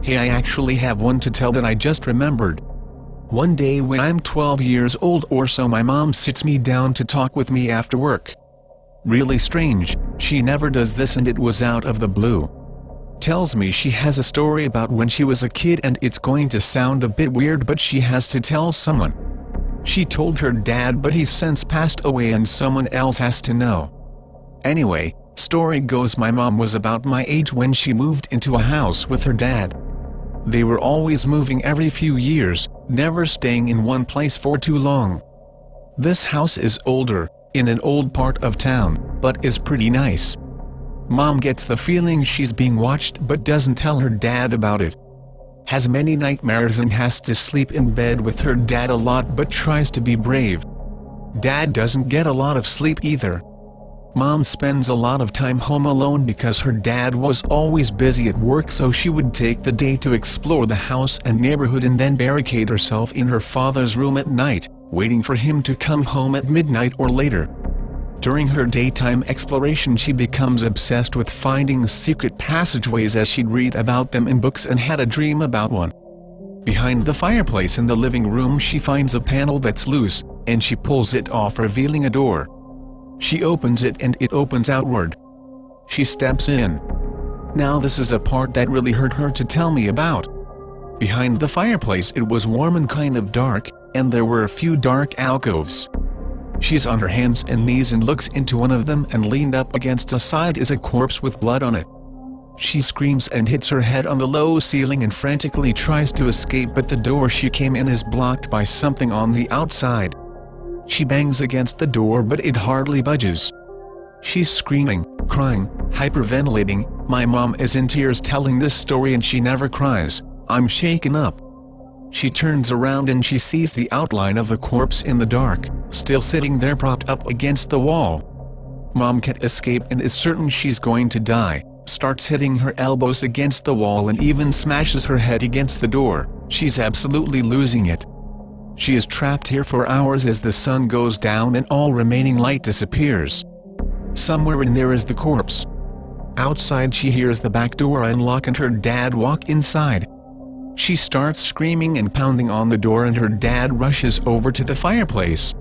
Hey, I actually have one to tell that I just remembered. One day when I'm 12 years old or so, my mom sits me down to talk with me after work. Really strange, she never does this and it was out of the blue. Tells me she has a story about when she was a kid and it's going to sound a bit weird but she has to tell someone. She told her dad but he's since passed away and someone else has to know. Anyway, story goes my mom was about my age when she moved into a house with her dad. They were always moving every few years, never staying in one place for too long. This house is older, in an old part of town, but is pretty nice. Mom gets the feeling she's being watched but doesn't tell her dad about it. Has many nightmares and has to sleep in bed with her dad a lot but tries to be brave. Dad doesn't get a lot of sleep either. Mom spends a lot of time home alone because her dad was always busy at work, so she would take the day to explore the house and neighborhood and then barricade herself in her father's room at night, waiting for him to come home at midnight or later. During her daytime exploration she becomes obsessed with finding secret passageways as she'd read about them in books and had a dream about one. Behind the fireplace in the living room she finds a panel that's loose, and she pulls it off, revealing a door. She opens it and it opens outward. She steps in. Now this is a part that really hurt her to tell me about. Behind the fireplace it was warm and kind of dark, and there were a few dark alcoves. She's on her hands and knees and looks into one of them, and leaned up against a side is a corpse with blood on it. She screams and hits her head on the low ceiling and frantically tries to escape, but the door she came in is blocked by something on the outside. She bangs against the door but it hardly budges. She's screaming, crying, hyperventilating. My mom is in tears telling this story and she never cries. I'm shaken up. She turns around and she sees the outline of the corpse in the dark, still sitting there propped up against the wall. Mom can't escape and is certain she's going to die, starts hitting her elbows against the wall and even smashes her head against the door. She's absolutely losing it. She is trapped here for hours as the sun goes down and all remaining light disappears. Somewhere in there is the corpse. Outside she hears the back door unlock and her dad walk inside. She starts screaming and pounding on the door and her dad rushes over to the fireplace.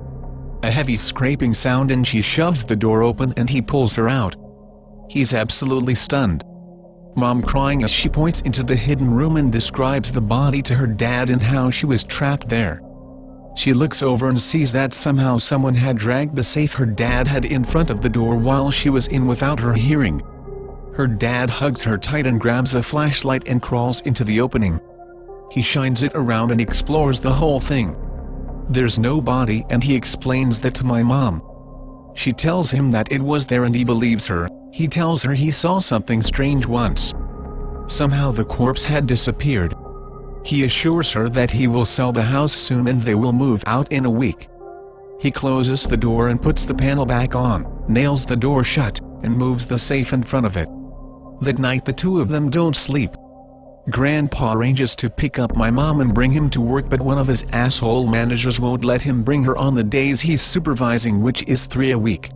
A heavy scraping sound and she shoves the door open and he pulls her out. He's absolutely stunned. Mom crying as she points into the hidden room and describes the body to her dad and how she was trapped there. She looks over and sees that somehow someone had dragged the safe her dad had in front of the door while she was in without her hearing. Her dad hugs her tight and grabs a flashlight and crawls into the opening. He shines it around and explores the whole thing. There's no body and he explains that to my mom. She tells him that it was there and he believes her. He tells her he saw something strange once. Somehow the corpse had disappeared. He assures her that he will sell the house soon and they will move out in a week. He closes the door and puts the panel back on, nails the door shut, and moves the safe in front of it. That night the two of them don't sleep. Grandpa arranges to pick up my mom and bring him to work, but one of his asshole managers won't let him bring her on the days he's supervising, which is 3 a week.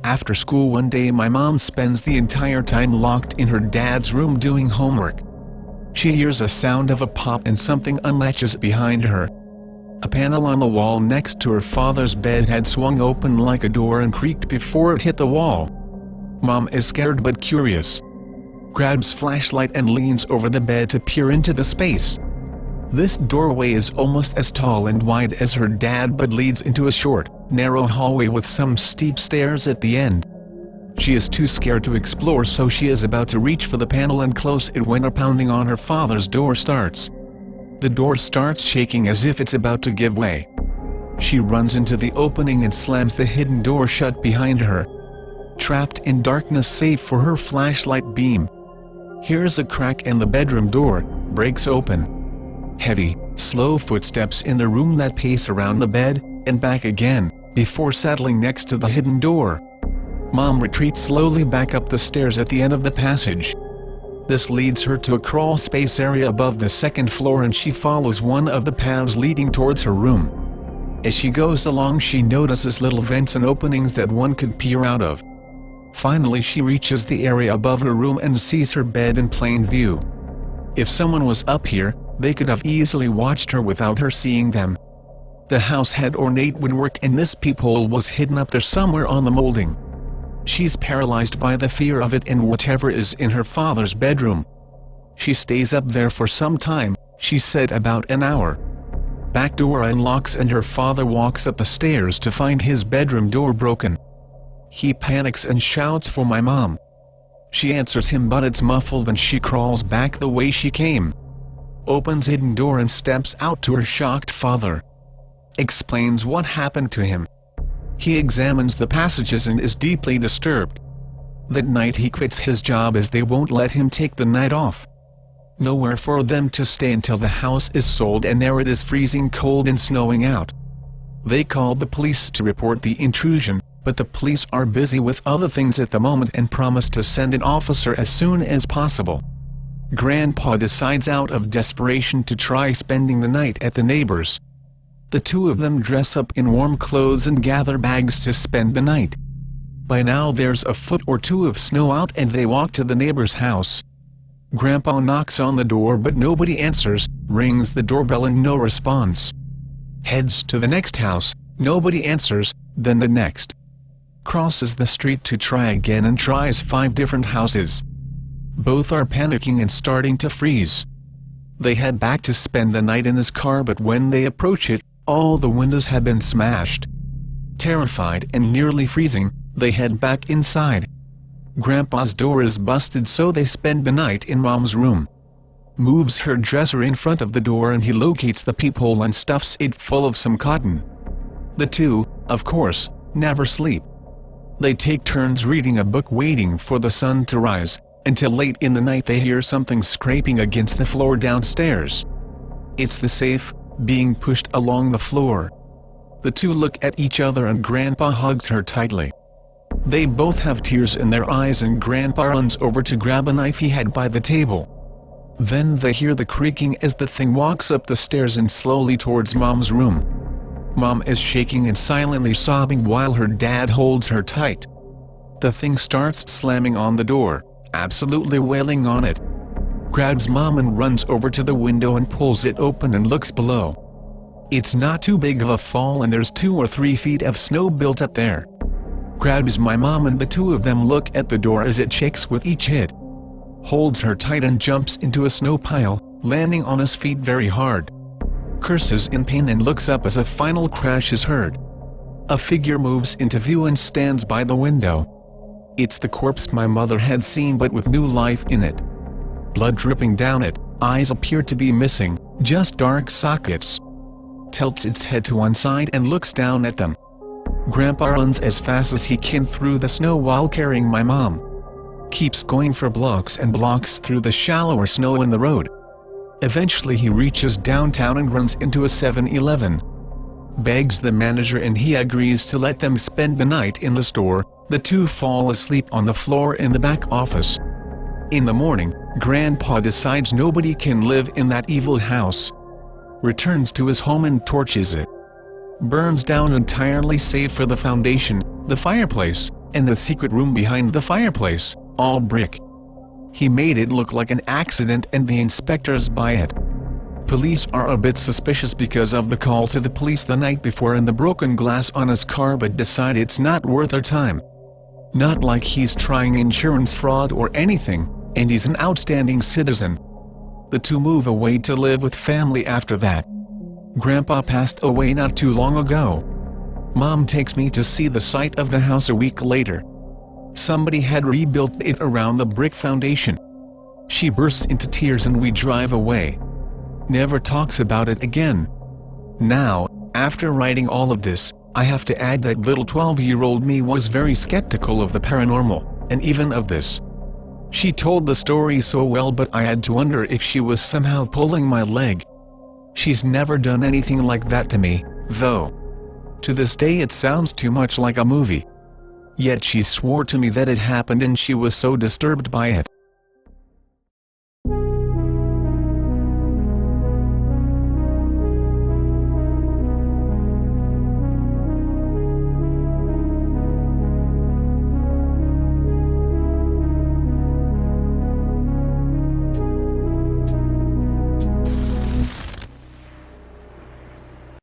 After school one day my mom spends the entire time locked in her dad's room doing homework. She hears a sound of a pop and something unlatches behind her. A panel on the wall next to her father's bed had swung open like a door and creaked before it hit the wall. Mom is scared but curious. Grabs flashlight and leans over the bed to peer into the space. This doorway is almost as tall and wide as her dad but leads into a short, narrow hallway with some steep stairs at the end. She is too scared to explore, so she is about to reach for the panel and close it when a pounding on her father's door starts. The door starts shaking as if it's about to give way. She runs into the opening and slams the hidden door shut behind her. Trapped in darkness save for her flashlight beam. Here's a crack and the bedroom door breaks open. Heavy, slow footsteps in the room that pace around the bed, and back again, before settling next to the hidden door. Mom retreats slowly back up the stairs at the end of the passage. This leads her to a crawl space area above the second floor and she follows one of the paths leading towards her room. As she goes along she notices little vents and openings that one could peer out of. Finally she reaches the area above her room and sees her bed in plain view. If someone was up here, they could have easily watched her without her seeing them. The house had ornate woodwork and this peephole was hidden up there somewhere on the molding. She's paralyzed by the fear of it and whatever is in her father's bedroom. She stays up there for some time, she said about an hour. Back door unlocks and her father walks up the stairs to find his bedroom door broken. He panics and shouts for my mom. She answers him but it's muffled and she crawls back the way she came. Opens hidden door and steps out to her shocked father. Explains what happened to him. He examines the passages and is deeply disturbed. That night he quits his job as they won't let him take the night off. Nowhere for them to stay until the house is sold and there it is freezing cold and snowing out. They called the police to report the intrusion, but the police are busy with other things at the moment and promise to send an officer as soon as possible. Grandpa decides out of desperation to try spending the night at the neighbors'. The two of them dress up in warm clothes and gather bags to spend the night. By now there's a foot or two of snow out and they walk to the neighbor's house. Grandpa knocks on the door but nobody answers, rings the doorbell and no response. Heads to the next house, nobody answers, then the next. Crosses the street to try again and tries 5 different houses. Both are panicking and starting to freeze. They head back to spend the night in his car but when they approach it, all the windows have been smashed. Terrified and nearly freezing, they head back inside. Grandpa's door is busted so they spend the night in Mom's room. Moves her dresser in front of the door and he locates the peephole and stuffs it full of some cotton. The two, of course, never sleep. They take turns reading a book waiting for the sun to rise, until late in the night they hear something scraping against the floor downstairs. It's the safe, being pushed along the floor. The two look at each other and Grandpa hugs her tightly. They both have tears in their eyes and Grandpa runs over to grab a knife he had by the table. Then they hear the creaking as the thing walks up the stairs and slowly towards Mom's room. Mom is shaking and silently sobbing while her dad holds her tight. The thing starts slamming on the door, absolutely wailing on it. Grabs Mom and runs over to the window and pulls it open and looks below. It's not too big of a fall and there's 2 or 3 feet of snow built up there. Grabs my mom and the two of them look at the door as it shakes with each hit. Holds her tight and jumps into a snow pile, landing on his feet very hard. Curses in pain and looks up as a final crash is heard. A figure moves into view and stands by the window. It's the corpse my mother had seen but with new life in it. Blood dripping down it, eyes appear to be missing, just dark sockets. Tilts its head to one side and looks down at them. Grandpa runs as fast as he can through the snow while carrying my mom. Keeps going for blocks and blocks through the shallower snow in the road. Eventually he reaches downtown and runs into a 7-Eleven. Begs the manager and he agrees to let them spend the night in the store. The two fall asleep on the floor in the back office. In the morning, Grandpa decides nobody can live in that evil house. Returns to his home and torches it. Burns down entirely save for the foundation, the fireplace, and the secret room behind the fireplace, all brick. He made it look like an accident and the inspectors buy it. Police are a bit suspicious because of the call to the police the night before and the broken glass on his car but decide it's not worth their time. Not like he's trying insurance fraud or anything, and he's an outstanding citizen. The two move away to live with family after that. Grandpa passed away not too long ago. Mom takes me to see the site of the house a week later. Somebody had rebuilt it around the brick foundation. She bursts into tears and we drive away. Never talks about it again. Now, after writing all of this, I have to add that little 12-year-old me was very skeptical of the paranormal, and even of this. She told the story so well but I had to wonder if she was somehow pulling my leg. She's never done anything like that to me, though. To this day it sounds too much like a movie. Yet she swore to me that it happened and she was so disturbed by it.